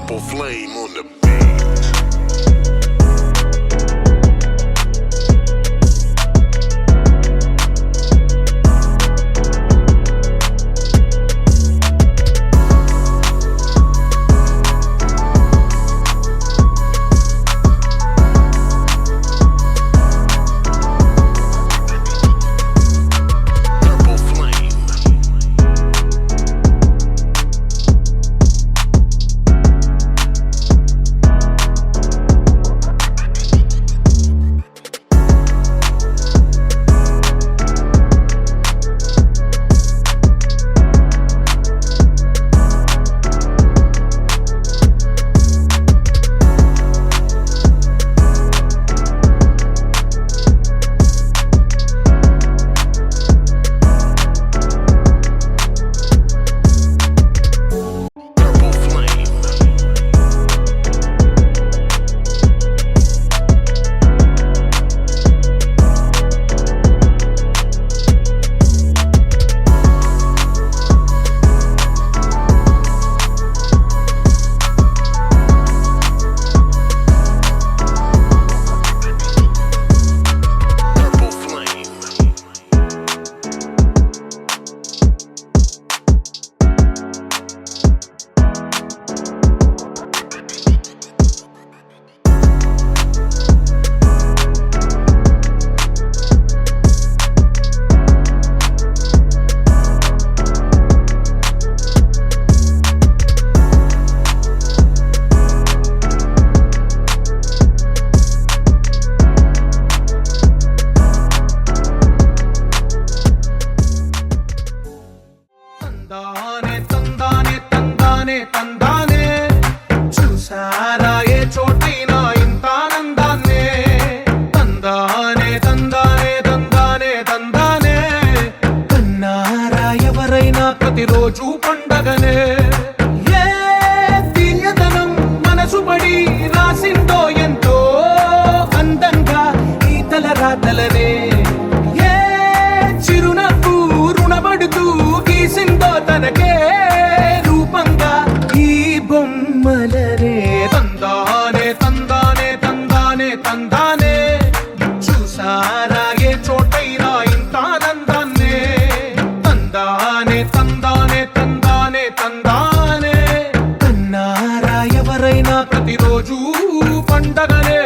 Purple flame on the beat. చూసారా ఏ చోటైనా ఇంత ఆనందాన్నే తందానే తందానే తందానే తందానే కన్నారా ఎవరైనా ప్రతిరోజు పండగనే ఏ తీయదనం మనసు పడి రాసిందో ఎంతో అందంగా ఈ తలరాతలనే ఏ చిరునవ్వు రుణపడుతూ గీసిందో తనకే రూపంగా ఈ బొమ్మలనే తందానే తందానే తందానే తందానే చూసారా ఏ చోటైనా ఇంత ఆనందాన్నే తందానే తందానే తందానే తందానే కన్నారా ఎవరైనా ప్రతిరోజు పండగనే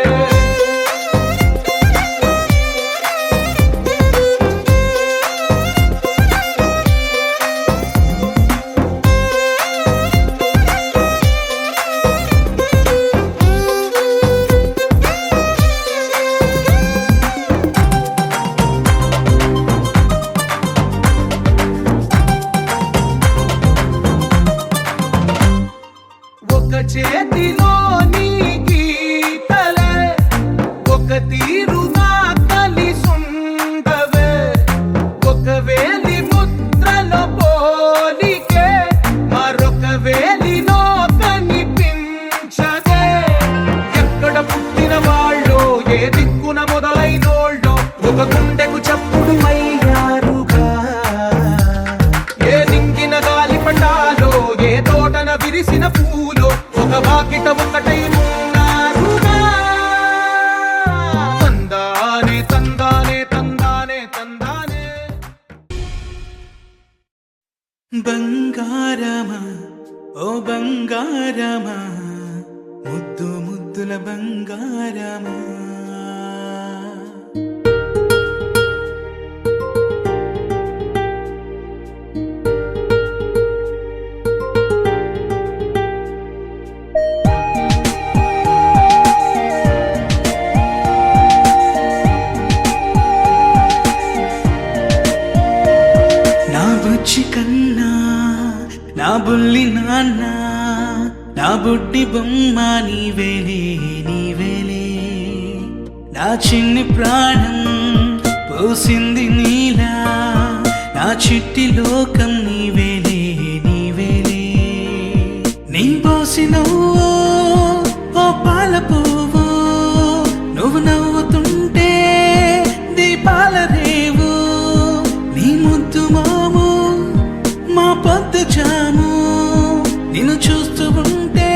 చేతిలో నీ గీతలే ఒక తీరుగా కలిసుండవే ఒక వేలి ముద్రలో పోలికే మరొక వేలిలో కనిపించదే ఎక్కడ పుట్టిన వాళ్ళో ఏ దిక్కున మొదలైనోళ్ళో ఒక గుండెకు చప్పుడు అయ్యారుగా ఏ నింగిన గాలి పండాలో ఏ తోటన విరిసిన పూలో ఒక వాకిట ఒకటై ఉన్నారుగా తందానే తందానే తందానే తందానే బంగారమా ఓ బంగారమా ముద్దు ముద్దుల బంగారమా కన్నా నా బుల్లి నాన్న నా బుడ్డి బొమ్మ నీవేలే నీవేలే నా చిన్ని ప్రాణం పోసింది నీలా నా చిట్టి లోకం నీవేలే నీవేలే నీ పోసినవో ఓ పాల పువ్వు నువ్వు నవ్వుతుంటే దీపాల రేవు నీ ముద్దు మాము మా పొద్దు జాము నిన్ను చూస్తూ ఉంటే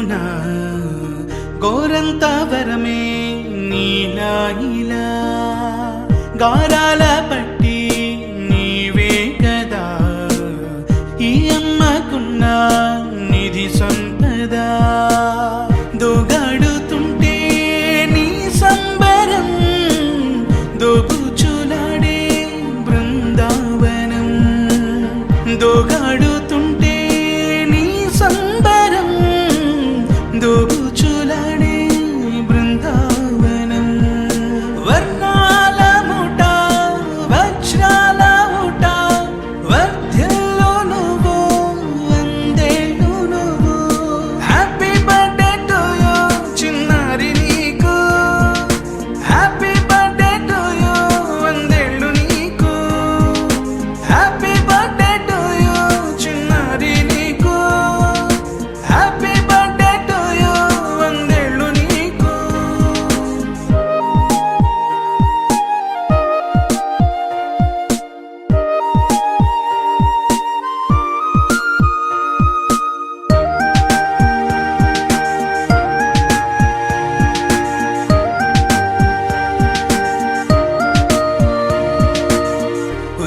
నా గోరంత వరమే నీలా ఇలా గారాల పట్టి నీవే కదా ఈ అమ్మకున్న నిధి సంపద దోగాడుతుంటే నీ సంబరం దోబుచులాడే బృందావనం దోగాడుతుంటే నీ సంబరం దోబుచులాడే బృందావనం వర్ణాల ముఠ వజ్రాల ఊట వర్ధ్యలో నువ్వు వందేళ్ళు నువ్వు హ్యాపీ బర్త్డే టు యూ చిన్నారి నీకు హ్యాపీ బర్త్డే టు యూ వందేళ్ళు నీకు హ్యాపీ బర్త్డే టు యూ చిన్నారి నీకు హ్యాపీ బర్త్డే టు యూ వందేళ్ళు నీకు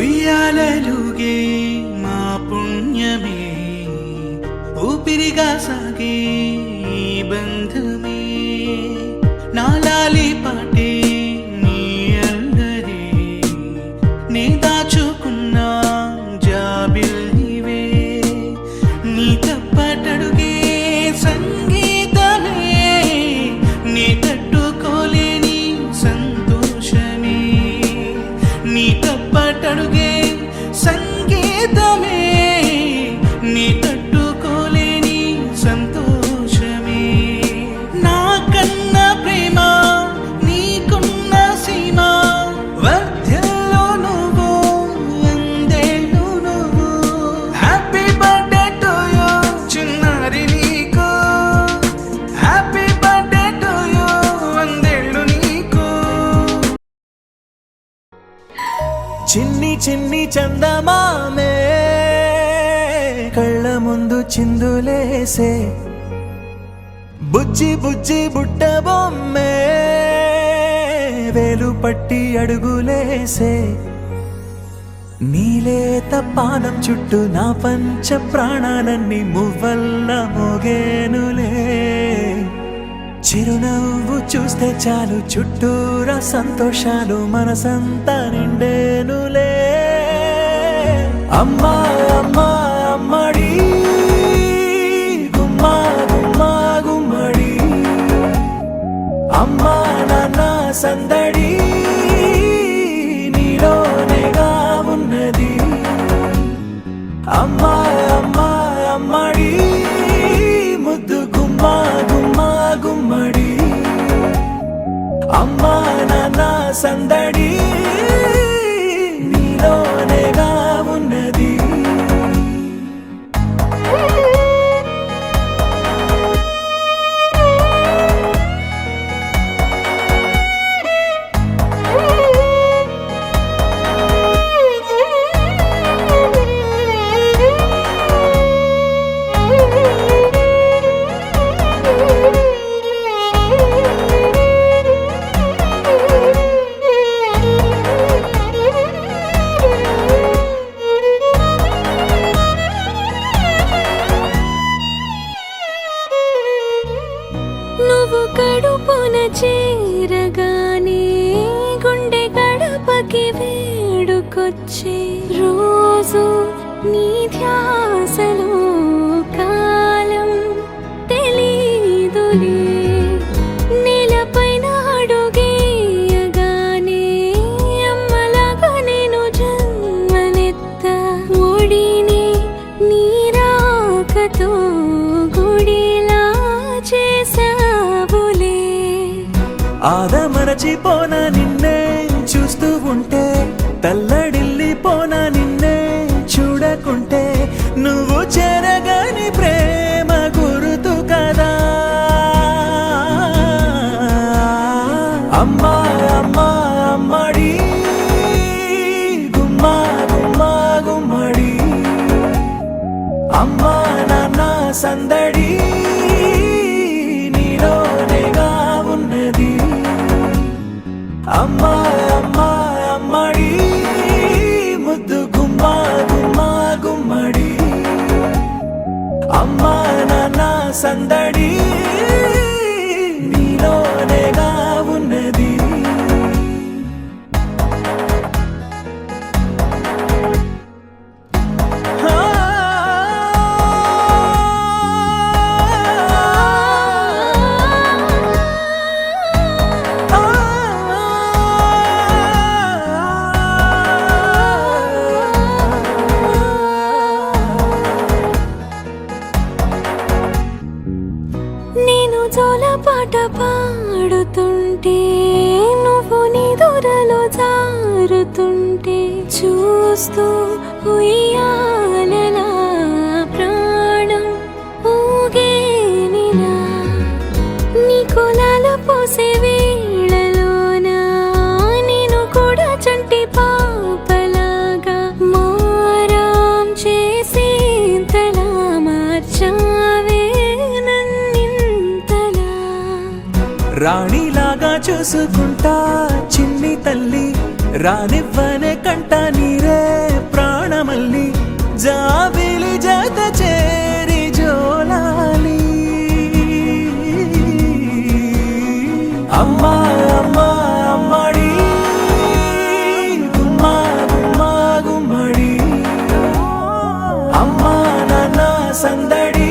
ఉయ్యాలలుగే మా పుణ్యమే ఊపిరిగా సాగే ఈ బంధమే నాలాలి పాటే నీ అల్లరే నీ దాచుకున్న జాబిల్లివే నీ తప్పటడుగే సంగీతమే నీ తట్టుకోలేని సంతోషమే నీ తప్పటడుగే సంగీతమే నీ తట్టుకోలేని సంతోషమే నా కన్న ప్రేమ నీకున్న సీమ వర్ధ్యలో నువ్వు వందేళ్ళు నువ్వు హ్యాపీ బర్త్డే టు యూ చిన్నారి నీకు హ్యాపీ బర్త్డే టు యూ వందేళ్ళు నీకు చిన్ని చిన్ని చందమామే కళ్ళ ముందు చిందులేసే బుజ్జి బుజ్జి బుట్ట బొమ్మే వేలు పట్టి అడుగులేసే నీలేత పానం చుట్టూ నా పంచ ప్రాణాలన్నీ మువ్వల్ల మోగేనులే చిరునవ్వు చూస్తే చాలు చుట్టూరా సంతోషాలు మనసంతా నిండేనులే అమ్మా అమ్మా అమ్మడి గుమ్మా గుమ్మా గుమ్మడి అమ్మా నాన్న సందడి నీలోనేగా ఉన్నది అమ్మా అమ్మా అమ్మడి ముద్దు గుమ్మా గుమ్మా గుమ్మడి అమ్మా నాన్న సందడి నీలోనేగా ఉన్నది నువ్వు కడుపున చేరగానే గుండె గడపకి వేడుకొచ్చే రోజు నీ ధ్యాసలో కాలం తెలీదులే నేలపైన అడుగేయగానే అమ్మలాగా నేను జన్మనెత్త ఒడిని నీ రాకతో గుడిలా చేసావులే ఆదమరచిపోన నిన్నే చూస్తూ ఉంటే తల్లడిల్లిపోన నిన్నే చూడకుంటే నువ్వు చెరగని ప్రేమ గురుతు కదా అమ్మా అమ్మా అమ్మడి గుమ్మా గుమ్మా గుమ్మడి అమ్మా నాన్న సందడి సందడి నీలోనేగా ఉన్నది. నేను జోలపాట పాడుతుంటే నువ్వు నీ దూరలో జారుతుంటే చూస్తూ ఉయ్యాలలా ప్రాణం ఊగేనిలా నీ కులాలు పోసే వేళలోన నేను కూడా చంటి పాపలాగా మారాం చేసేంతలా మార్చావే నన్నింతలా. రాణిలాగా చూసుకుంటా చిన్ని తల్లి రానివ్వనే కంట నీరే ప్రాణమల్లి జాబిలి జత చేరి జోలాలి. అమ్మా అమ్మా అమ్మడి గుమ్మా గుమ్మా గుమ్మడి అమ్మా నాన్న సందడి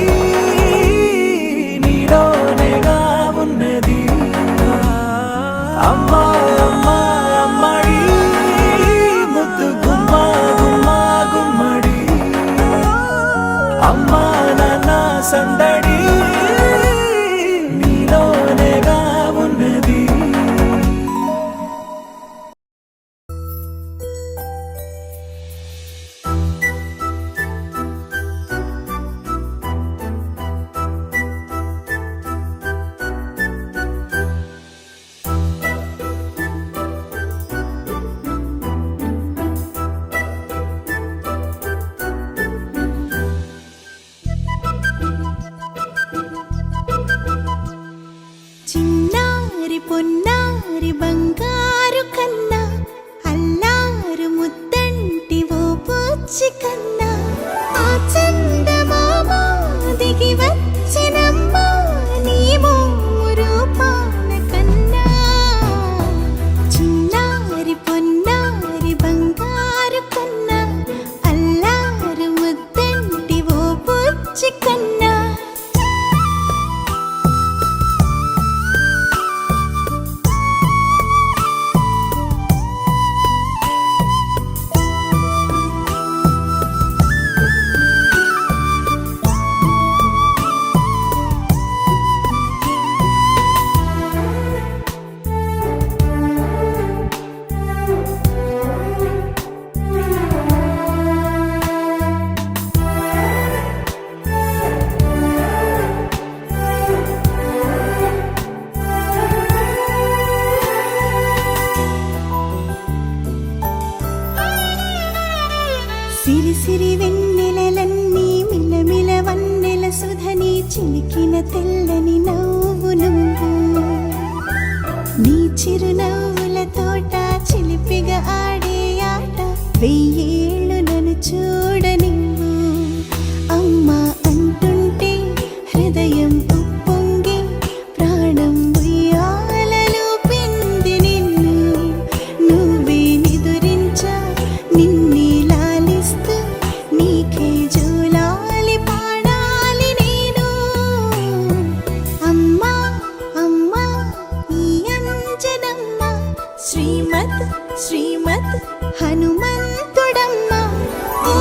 నీలోనేగా ఉన్నది. అమ్మా అమ్మా అమ్మడి ముద్దు గుమ్మా గుమ్మా గుమ్మడి అమ్మా నాన్న సందడి నీలోనేగా ఉన్నది. చిన్నారి పొన్నారి బంగారు కన్నా అల్లారు ముద్దంటి ఓ పూచి కన్నా ఆ చందమామ దిగి వచ్చినమ్మా నీ మోము రూపాన కన్నా. చిన్నారి పొన్నారి బంగారు కన్నా అల్లారు ముద్దంటి ఓ పూచి కన్నా. సిరి సిరి వెన్నెలలన్నీ మిలమిల వన్నెల సుధని చిలికిన తెల్లని నవ్వు నువ్వు నీ చిరునవ్వుల తోట చిలిపిగా ఆడే ఆట వెయ్యేళ్ళు నన్ను చూడ నువ్వు. అమ్మా అంటుంటే హృదయం ఉప్పొంగి ప్రాణం ఉయ్యాలలో పిండి నిన్ను నువ్వే నిదురించా నిన్నే లాలిస్తూ నీకే జోలాలి పాడాలి నేను. అమ్మా అమ్మా ఈ అంజనమ్మ శ్రీమద్ శ్రీమద్ హనుమంతుడమ్మ. ఓ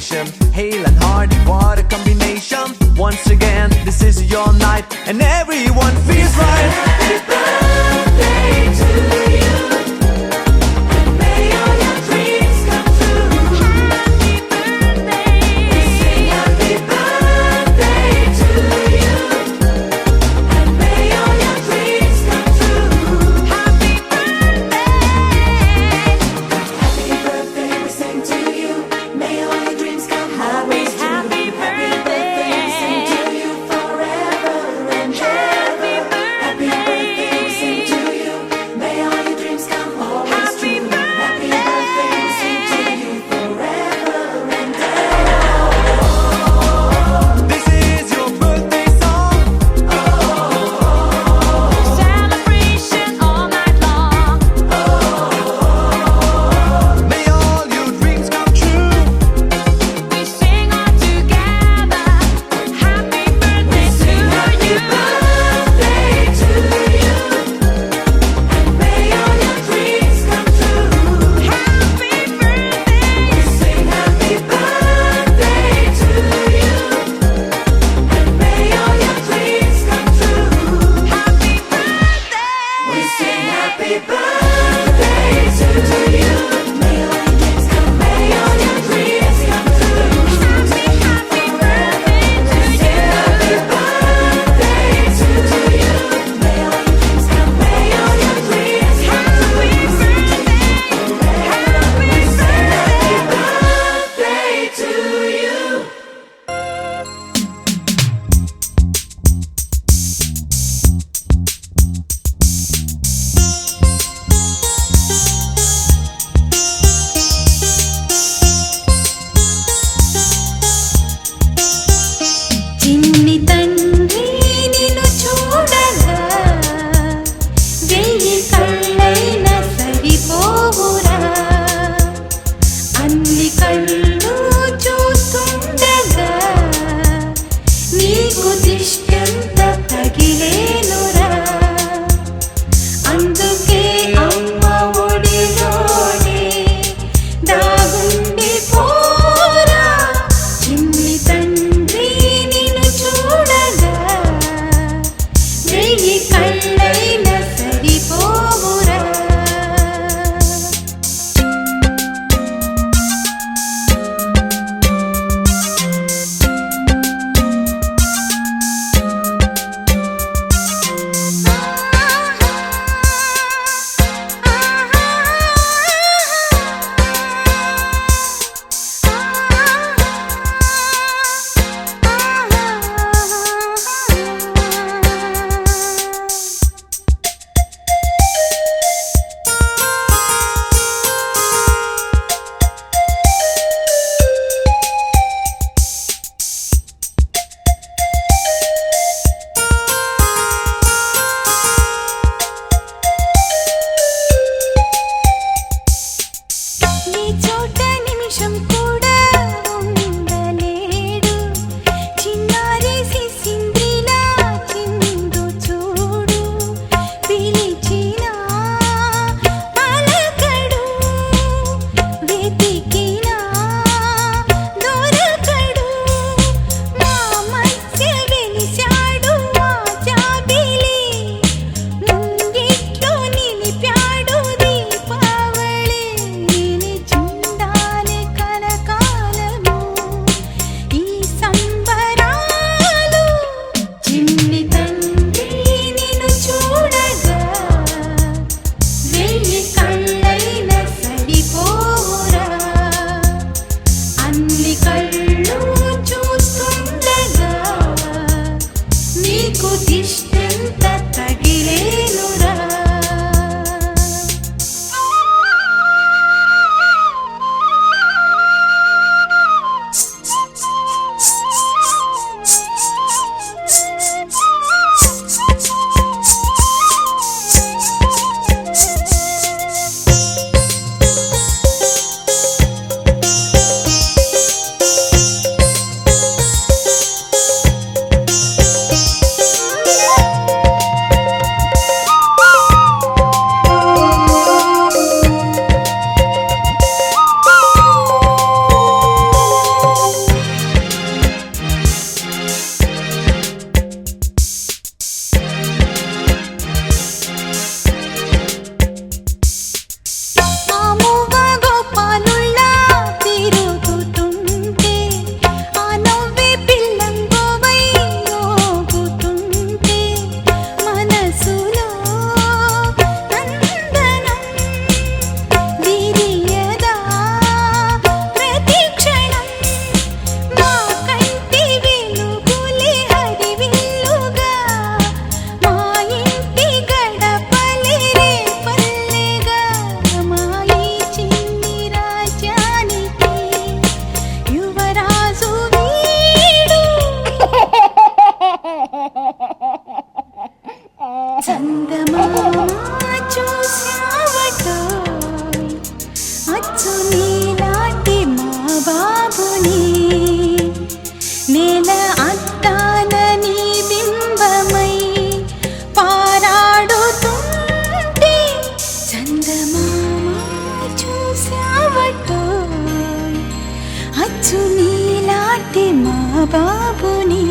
celebration. Hale and hearty, what a combination. Once again, this is your night, and everyone feels right. Happy birthday to you. May all your dreams come true. Happy birthday. We sing happy birthday to you. And may all your dreams come true. Happy birthday. Happy birthday, we sing to you. May all your dreams come always true. Happy birthday, we sing to you forever and ever. బాబుని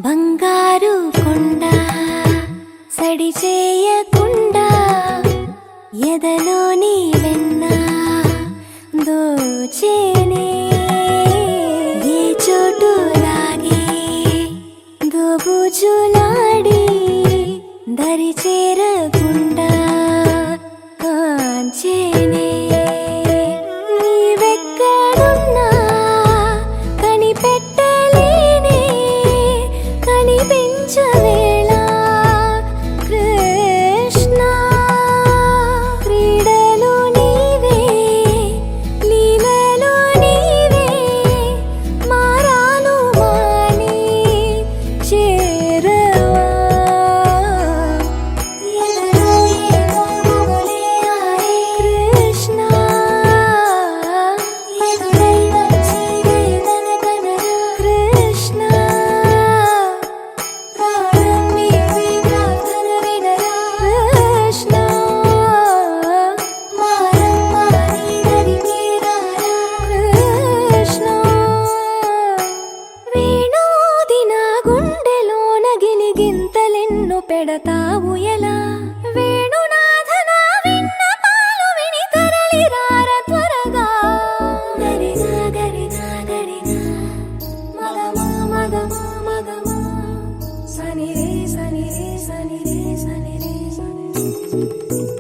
బంగారు కొండ సడి చేయకుండా ఎదలోని వెన్న దోచేనే ఏ చోటు లాగే దోబుజులాడి దరి చేరకుండా కాంచేనే నీవెక్కడున్నా కనిపెట్టలేనే కనిపించవేళ కృష్ణ క్రీడలు నీవే లీలలు నీవే మారాను మాని చేరవా ఎదలో ఏదో మొగలే ఆడే కృష్ణ ఎదురై వచ్చి వేదన కనరా కృష్ణ ప్రాణం నీవే ప్రార్థన వినరా కృష్ణ మారమ్మా నీ దరికి రారా కృష్ణ వేణోది నా గుండెలోన గిలిగింతలెన్నో పెడతావు ఎలా వేణునాథ నా విన్నపాలు విని తరలి రార త్వరగా గరిగా గరిగా గరిగా మగమా మగమా మగమా సని రే సని రే సని రే సని రే సని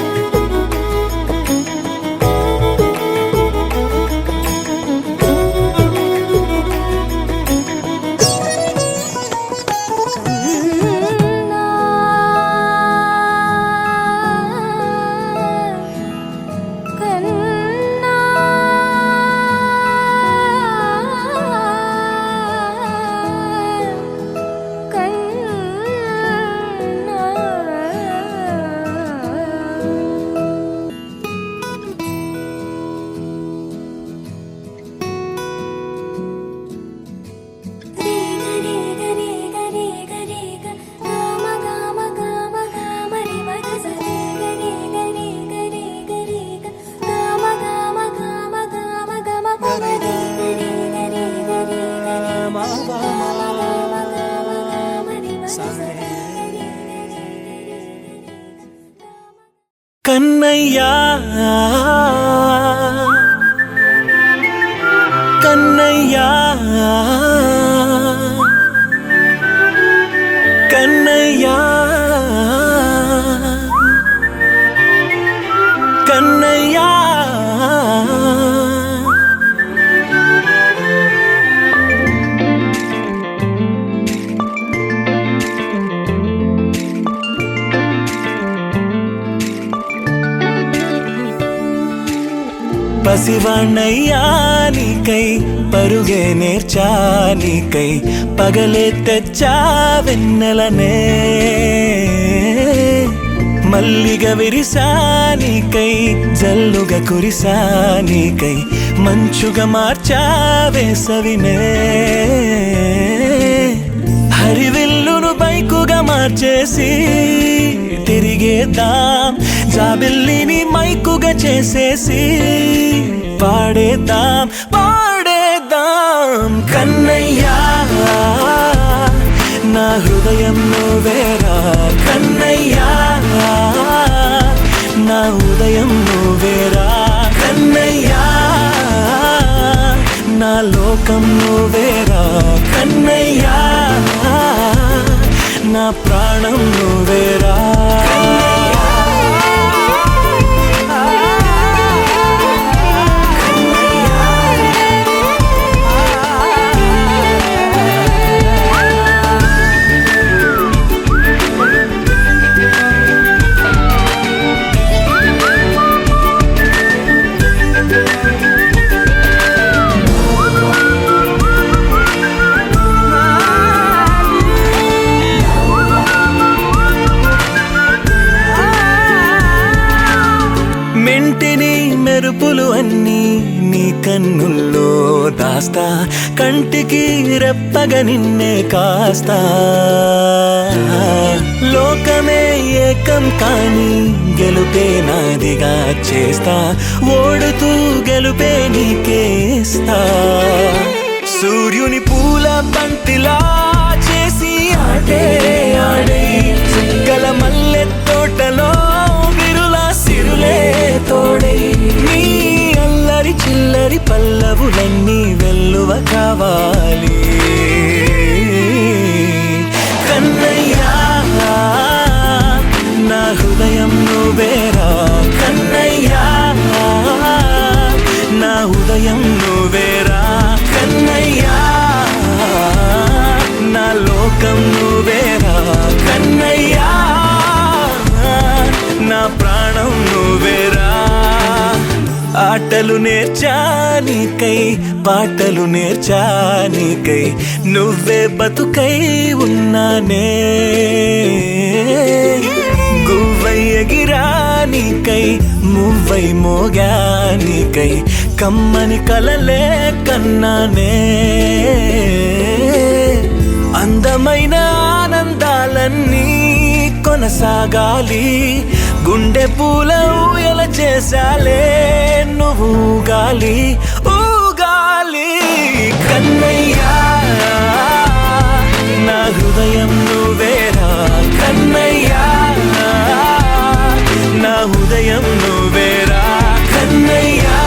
కన్నా కన్నయ్యా కన్నయ్యా కన్నయ్యా కన్నయ్యా పసివాణ్ణయ్యా నీకై పరుగే నేర్చా నీకై పగలే తెచ్చా వెన్నెలనే మల్లిగ విరిసా నీకై జల్లుగా కురిసా నీకై మంచుగా మార్చా వేసవినే హరివిల్లును బైకుగా మార్చేసి తిరిగేద్దాం జాబిల్లిని మైకుగా చేసేసి పాడేద్దాం పాడేద్దాం కన్నయ్యా నా హృదయం నువ్వేరా కన్నయ్యా నా ఉదయం నువ్వేరా కన్నయ్యా నా లోకం నువ్వేరా కన్నయ్యా నా ప్రాణం నువ్వేరా చూపులు అన్నీ నీ కన్నుల్లో దాస్తా, కంటికి రెప్పగా నిన్నే కాస్తా. లోకమే ఏకం కాని గెలుపే నాదిగా చేస్తా, ఓడుతూ గెలుపే నీకేస్తా. సూర్యుని పూల బంతిలా చేసి ఆడే ఆడే, గల మల్లె తోటలో విరులా సిరులే తోడే. నీ అల్లరి చిల్లరి పల్లవులన్నీ వెల్లువ కావాలి కన్నయ్యా. నా హృదయం నువ్వేరా కన్నయ్యా, నా హృదయం నువ్వేరా కన్నయ్యా, నా లోకం నువ్వేరా కన్నయ్యా, నా ప్రాణం నువ్వేరా. ఆటలు నేర్చానికై పాటలు నేర్చానికై నువ్వే బతుకై ఉన్నానే. గువ్వై ఎగిరానికై మువ్వై మోగానికై కమ్మని కలలే కన్నానే. అందమైన ఆనందాలన్నీ కొనసాగాలి, గుండె పూల ఊయల చేసాలే నువ్వు ఊగాలి ఊగాలి కన్నయ్యా. నా హృదయం నువ్వేరా కన్నయ్యా, నా హృదయం నువ్వేరా కన్నయ్యా,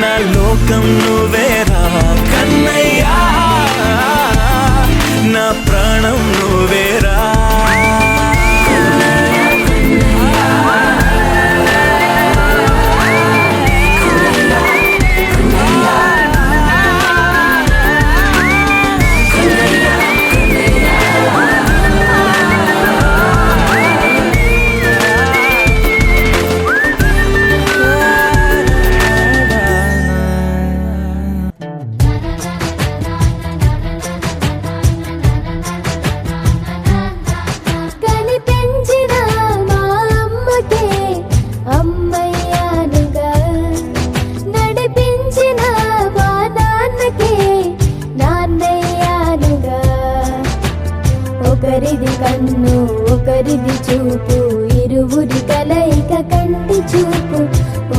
నా లోకం నువ్వేరా కన్నయ్యా, నా ప్రాణం నువ్వేరా. కనిపించిన మా అమ్మకే అమ్మయ్యానుగా, నడిపించిన మా నాన్నకే నాన్నయ్యానుగా. ఒకరిది కన్ను ఒకరిది చూపు, ఇరువురి కలయిక కంటి చూపు.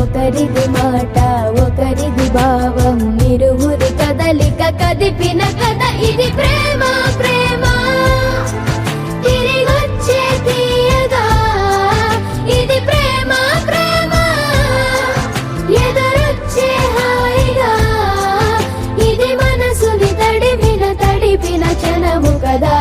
ఒకరిది మాట ఒకరిది భావం, ఇరువురి కదలిక కదిపిన కథ ఇది ప్రేమ ప్రేమ. తిరిగొచ్చే తీయగా ఇది ప్రేమ ప్రేమ, ఎదురొచ్చే హాయిగా ఇది మనసుని తడిపిన క్షణము కదా.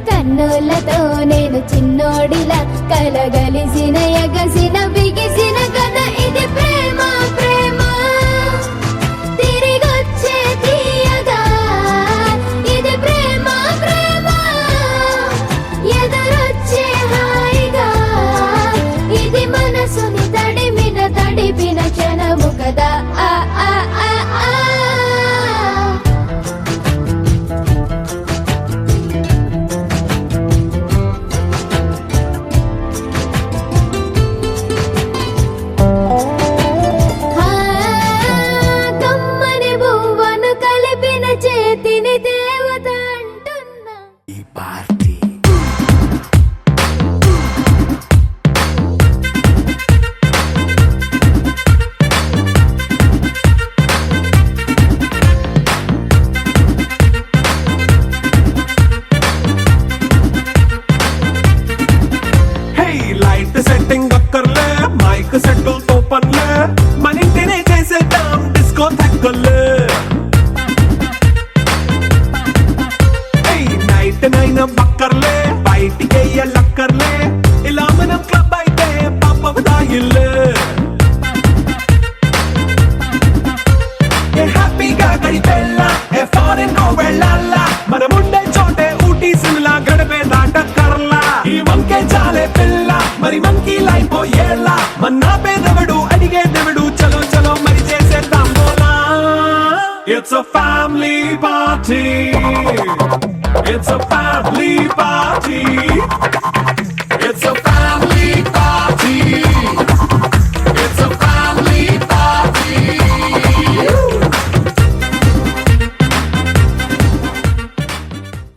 కన్నులతో నేను చిన్నోడిలా కలగలిసిన ఎగసిన బిగిసిన కథ ఇది ప్రేమ ప్రేమ. తిరిగొచ్చే తీయగా ఇది ప్రేమ ప్రేమ, ఎదురొచ్చే హాయిగా ఇది మనసుని తడిపిన క్షణము కదా. ఆ ఆ ఆ ఆ లైన్ బక్కర్లే బయటికి లక్కర్లే ఇలా మనం క్లబ్ అయితే పాపవుతా ఇల్లు ఏ హ్యాపీగా గడిపెళ్ళ ఏ ఫారెన్ నో వెళ్ళాల మనముండే చోటే ఊటీ సిమ్లా గడిపే దాటక్కర్లా ఈ వంకే చాలే పిల్ల మరి మంకీ లైన్ పోయేళ్ళ మన్నా పేదవడు అడిగే దేవుడు చలో చలో మరి చేసేద్దాం బోలా It's a family party. It's a family party.